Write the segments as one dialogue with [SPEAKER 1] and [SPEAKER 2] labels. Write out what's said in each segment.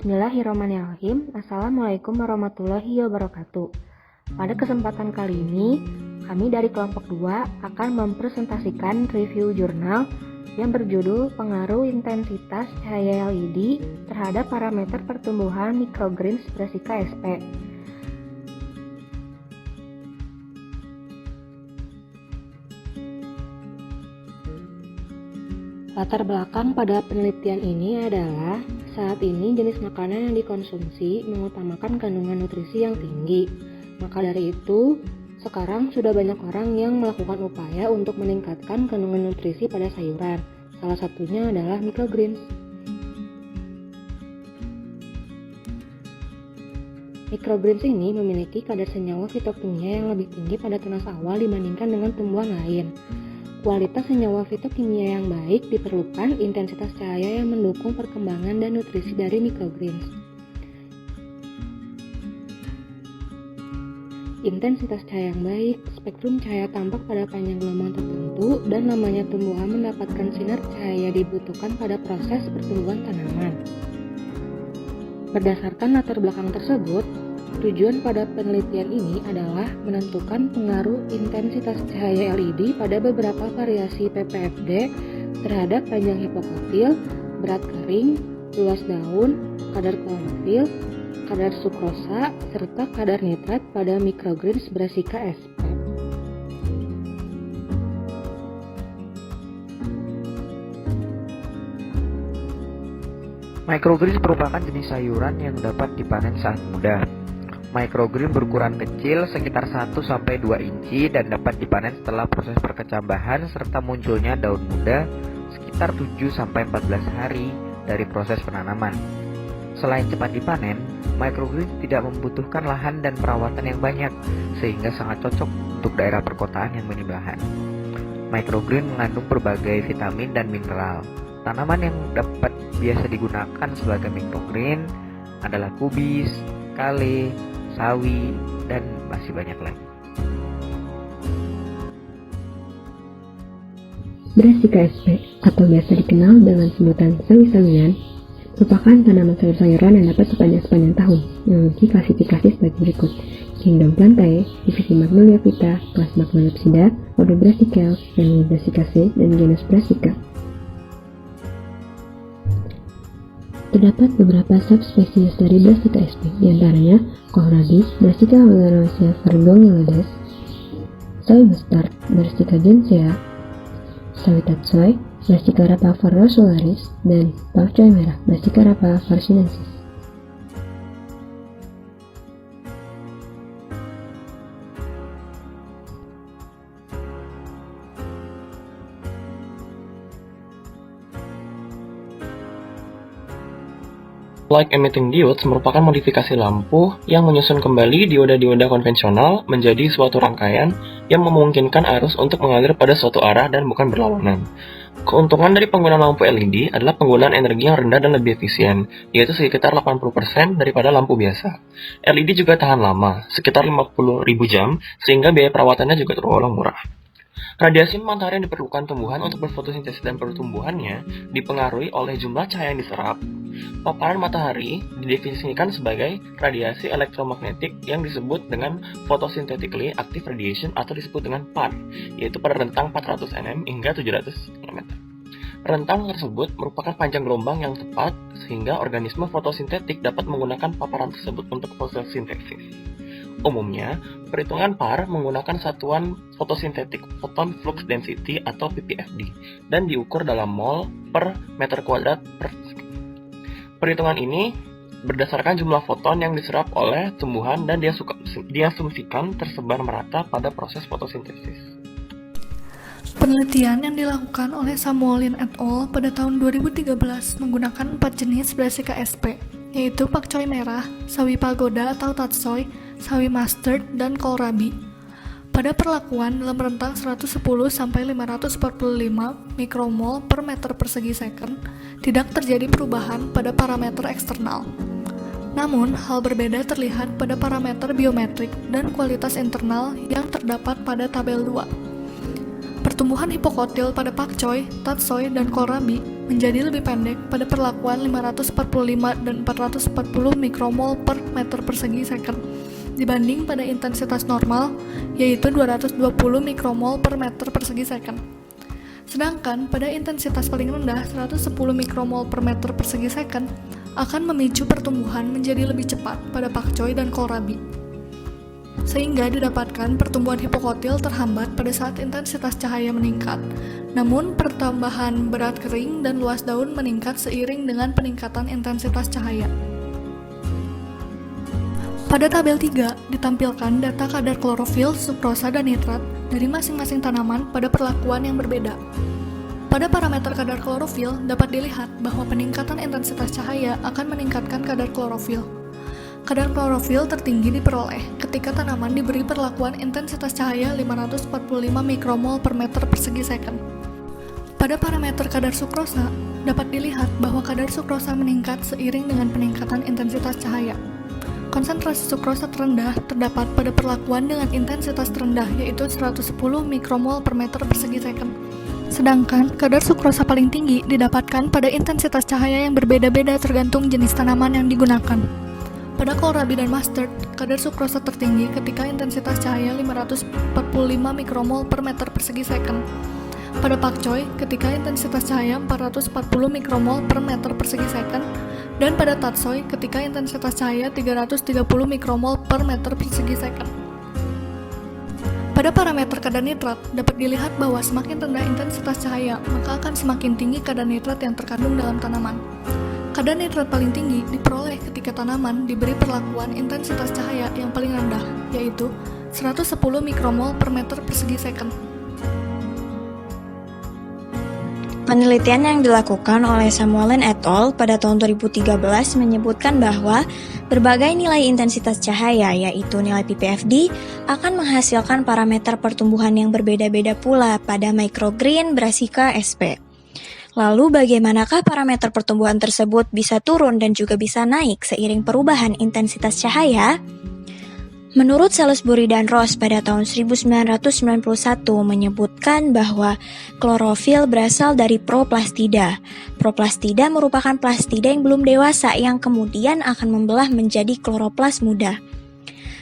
[SPEAKER 1] Bismillahirrahmanirrahim. Assalamualaikum warahmatullahi wabarakatuh. Pada kesempatan kali ini, kami dari kelompok 2 akan mempresentasikan review jurnal yang berjudul Pengaruh Intensitas Cahaya LED terhadap Parameter Pertumbuhan Microgreens Brassica sp. Latar belakang pada penelitian ini adalah saat ini jenis makanan yang dikonsumsi mengutamakan kandungan nutrisi yang tinggi. Maka dari itu, sekarang sudah banyak orang yang melakukan upaya untuk meningkatkan kandungan nutrisi pada sayuran. Salah satunya adalah microgreens. Microgreens ini memiliki kadar senyawa fitokimia yang lebih tinggi pada tunas awal dibandingkan dengan tumbuhan lain. Kualitas senyawa fitokimia yang baik diperlukan intensitas cahaya yang mendukung perkembangan dan nutrisi dari microgreens. Intensitas cahaya yang baik, spektrum cahaya tampak pada panjang gelombang tertentu, dan lamanya tumbuhan mendapatkan sinar cahaya dibutuhkan pada proses pertumbuhan tanaman. Berdasarkan latar belakang tersebut, tujuan pada penelitian ini adalah menentukan pengaruh intensitas cahaya LED pada beberapa variasi PPFD terhadap panjang hipokotil, berat kering, luas daun, kadar klorofil, kadar sukrosa, serta kadar nitrat pada microgreens Brassica sp.
[SPEAKER 2] Microgreens merupakan jenis sayuran yang dapat dipanen saat muda. Microgreen berukuran kecil sekitar 1-2 inci dan dapat dipanen setelah proses perkecambahan serta munculnya daun muda sekitar 7-14 hari dari proses penanaman. Selain cepat dipanen, microgreen tidak membutuhkan lahan dan perawatan yang banyak sehingga sangat cocok untuk daerah perkotaan yang minim lahan. Microgreen mengandung berbagai vitamin dan mineral. Tanaman yang dapat biasa digunakan sebagai microgreen adalah kubis, kale, sawi, dan masih banyak lagi.
[SPEAKER 1] Brassica sp atau biasa dikenal dengan sebutan sawi-sawian merupakan tanaman sayur-sayuran yang dapat dipanen sepanjang tahun, memiliki klasifikasi sebagai berikut: Kingdom Plantae, divisi Magnolia vita, kelas Magnolepsida, ordo Brassicales, famili Brassicaceae, dan genus Brassica. Terdapat beberapa subspesies dari Brassica sp, diantaranya kohlrabi, Brassica vagarosa vergongylades, sawi mustard, Brassica gensea, sawi tatsoi, Brassica rapa rosularis, dan pakcoy merah, Brassica rapa farsinensis.
[SPEAKER 3] Light emitting diodes merupakan modifikasi lampu yang menyusun kembali dioda-dioda konvensional menjadi suatu rangkaian yang memungkinkan arus untuk mengalir pada suatu arah dan bukan berlawanan. Keuntungan dari penggunaan lampu LED adalah penggunaan energi yang rendah dan lebih efisien, yaitu sekitar 80% daripada lampu biasa. LED juga tahan lama, sekitar 50.000 jam, sehingga biaya perawatannya juga tergolong murah. Radiasi matahari yang diperlukan tumbuhan untuk berfotosintesis dan pertumbuhannya dipengaruhi oleh jumlah cahaya yang diserap. Paparan matahari didefinisikan sebagai radiasi elektromagnetik yang disebut dengan photosynthetically active radiation atau disebut dengan PAR, yaitu pada rentang 400 nm hingga 700 nm. Rentang tersebut merupakan panjang gelombang yang tepat sehingga organisme fotosintetik dapat menggunakan paparan tersebut untuk fotosintesis. Umumnya, perhitungan PAR menggunakan satuan fotosintetik photon flux density atau ppfd dan diukur dalam mol per meter kuadrat per second. Perhitungan ini berdasarkan jumlah foton yang diserap oleh tumbuhan dan diasumsikan tersebar merata pada proses fotosintesis.
[SPEAKER 4] Penelitian yang dilakukan oleh Samuolin et al. Pada tahun 2013 menggunakan 4 jenis Brassica sp, yaitu pakcoy merah, sawi pagoda atau tatsoi, sawi mustard, dan kohlrabi. Pada perlakuan dalam rentang 110-545 mikromol per meter persegi second, tidak terjadi perubahan pada parameter eksternal. Namun, hal berbeda terlihat pada parameter biometrik dan kualitas internal yang terdapat pada tabel 2. Pertumbuhan hipokotil pada pakcoy, tatsoi, dan kohlrabi menjadi lebih pendek pada perlakuan 545 dan 440 mikromol per meter persegi second dibanding pada intensitas normal yaitu 220 mikromol per meter persegi second. Sedangkan pada intensitas paling rendah 110 mikromol per meter persegi second akan memicu pertumbuhan menjadi lebih cepat pada pakcoy dan kohlrabi. Sehingga didapatkan pertumbuhan hipokotil terhambat pada saat intensitas cahaya meningkat. Namun pertambahan berat kering dan luas daun meningkat seiring dengan peningkatan intensitas cahaya. Pada tabel 3 ditampilkan data kadar klorofil, sukrosa, dan nitrat dari masing-masing tanaman pada perlakuan yang berbeda. Pada parameter kadar klorofil dapat dilihat bahwa peningkatan intensitas cahaya akan meningkatkan kadar klorofil. Kadar klorofil tertinggi diperoleh ketika tanaman diberi perlakuan intensitas cahaya 545 mikromol per meter persegi second. Pada parameter kadar sukrosa dapat dilihat bahwa kadar sukrosa meningkat seiring dengan peningkatan intensitas cahaya. Konsentrasi sukrosa terendah terdapat pada perlakuan dengan intensitas terendah yaitu 110 mikromol per meter persegi second. Sedangkan kadar sukrosa paling tinggi didapatkan pada intensitas cahaya yang berbeda-beda tergantung jenis tanaman yang digunakan. Pada kohlrabi dan mustard, kadar sukrosa tertinggi ketika intensitas cahaya 545 mikromol per meter persegi second. Pada pakcoy, ketika intensitas cahaya 440 mikromol per meter persegi second. Dan pada tatsoi ketika intensitas cahaya 330 mikromol per meter persegi second. Pada parameter kadar nitrat dapat dilihat bahwa semakin rendah intensitas cahaya, maka akan semakin tinggi kadar nitrat yang terkandung dalam tanaman. Kadar nitrat paling tinggi diperoleh ketika tanaman diberi perlakuan intensitas cahaya yang paling rendah, yaitu 110 mikromol per meter persegi second.
[SPEAKER 5] Penelitian yang dilakukan oleh Samuelin et al. Pada tahun 2013 menyebutkan bahwa berbagai nilai intensitas cahaya, yaitu nilai ppfd, akan menghasilkan parameter pertumbuhan yang berbeda-beda pula pada microgreen Brassica sp. Lalu bagaimanakah parameter pertumbuhan tersebut bisa turun dan juga bisa naik seiring perubahan intensitas cahaya? Menurut Salisbury dan Ross pada tahun 1991 menyebutkan bahwa klorofil berasal dari Propoplastida. Propoplastida merupakan plastida yang belum dewasa yang kemudian akan membelah menjadi kloroplas muda.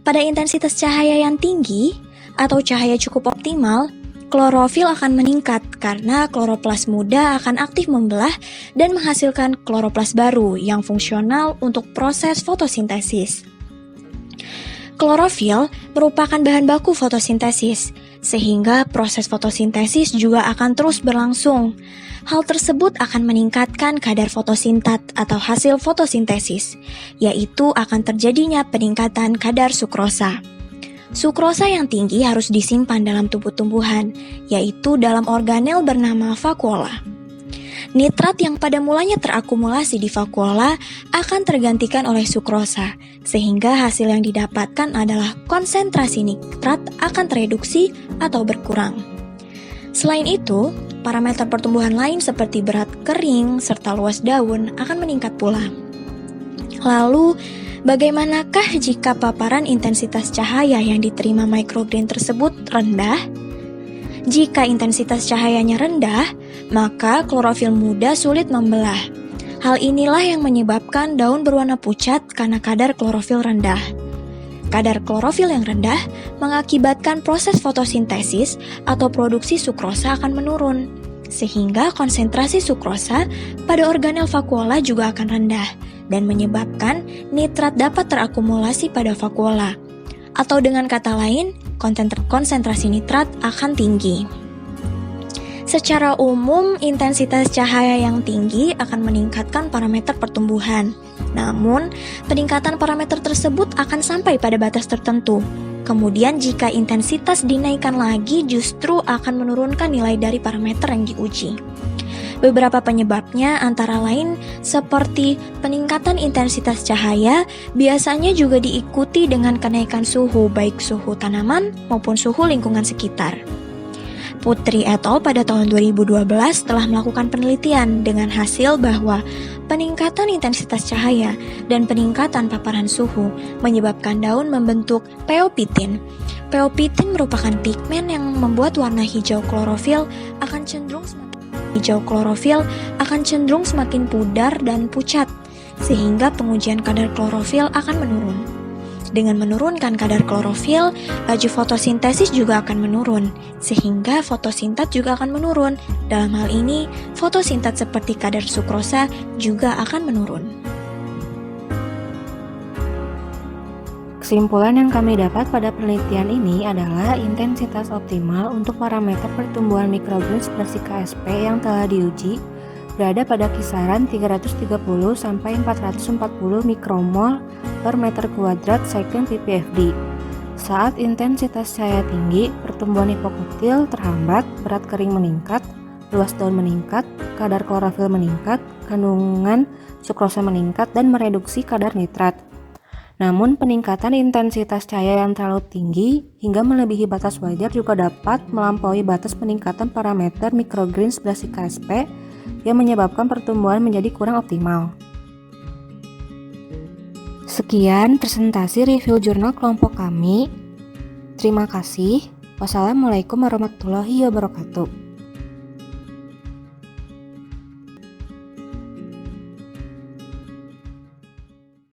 [SPEAKER 5] Pada intensitas cahaya yang tinggi atau cahaya cukup optimal, klorofil akan meningkat karena kloroplas muda akan aktif membelah dan menghasilkan kloroplas baru yang fungsional untuk proses fotosintesis. Klorofil merupakan bahan baku fotosintesis, sehingga proses fotosintesis juga akan terus berlangsung. Hal tersebut akan meningkatkan kadar fotosintat atau hasil fotosintesis, yaitu akan terjadinya peningkatan kadar sukrosa. Sukrosa yang tinggi harus disimpan dalam tubuh tumbuhan, yaitu dalam organel bernama vakuola. Nitrat yang pada mulanya terakumulasi di vakuola akan tergantikan oleh sukrosa, sehingga hasil yang didapatkan adalah konsentrasi nitrat akan tereduksi atau berkurang. Selain itu, parameter pertumbuhan lain seperti berat kering serta luas daun akan meningkat pula. Lalu, bagaimanakah jika paparan intensitas cahaya yang diterima microgreen tersebut rendah? Jika intensitas cahayanya rendah, maka klorofil muda sulit membelah. Hal inilah yang menyebabkan daun berwarna pucat karena kadar klorofil rendah. Kadar klorofil yang rendah mengakibatkan proses fotosintesis atau produksi sukrosa akan menurun, sehingga konsentrasi sukrosa pada organel vakuola juga akan rendah dan menyebabkan nitrat dapat terakumulasi pada vakuola. Atau dengan kata lain, konsentrasi nitrat akan tinggi. Secara umum, intensitas cahaya yang tinggi akan meningkatkan parameter pertumbuhan. Namun, peningkatan parameter tersebut akan sampai pada batas tertentu. Kemudian, jika intensitas dinaikkan lagi, justru akan menurunkan nilai dari parameter yang diuji. Beberapa penyebabnya antara lain seperti peningkatan intensitas cahaya biasanya juga diikuti dengan kenaikan suhu, baik suhu tanaman maupun suhu lingkungan sekitar. Putri et al. Pada tahun 2012 telah melakukan penelitian dengan hasil bahwa peningkatan intensitas cahaya dan peningkatan paparan suhu menyebabkan daun membentuk peopitin. Peopitin merupakan pigmen yang membuat warna hijau klorofil akan cenderung semakin hijau klorofil akan cenderung semakin pudar dan pucat, sehingga pengujian kadar klorofil akan menurun. Dengan menurunkan kadar klorofil, laju fotosintesis juga akan menurun, sehingga fotosintat juga akan menurun. Dalam hal ini, fotosintat seperti kadar sukrosa juga akan menurun.
[SPEAKER 1] Kesimpulan yang kami dapat pada penelitian ini adalah intensitas optimal untuk parameter pertumbuhan microgreens Brassica sp yang telah diuji berada pada kisaran 330 sampai 440 mikromol per meter kuadrat second ppfd. Saat intensitas cahaya tinggi, pertumbuhan hipokotil terhambat, berat kering meningkat, luas daun meningkat, kadar klorofil meningkat, kandungan sukrosa meningkat, dan mereduksi kadar nitrat. Namun, peningkatan intensitas cahaya yang terlalu tinggi hingga melebihi batas wajar juga dapat melampaui batas peningkatan parameter microgreens Brassica sp yang menyebabkan pertumbuhan menjadi kurang optimal. Sekian presentasi review jurnal kelompok kami. Terima kasih. Wassalamualaikum warahmatullahi wabarakatuh.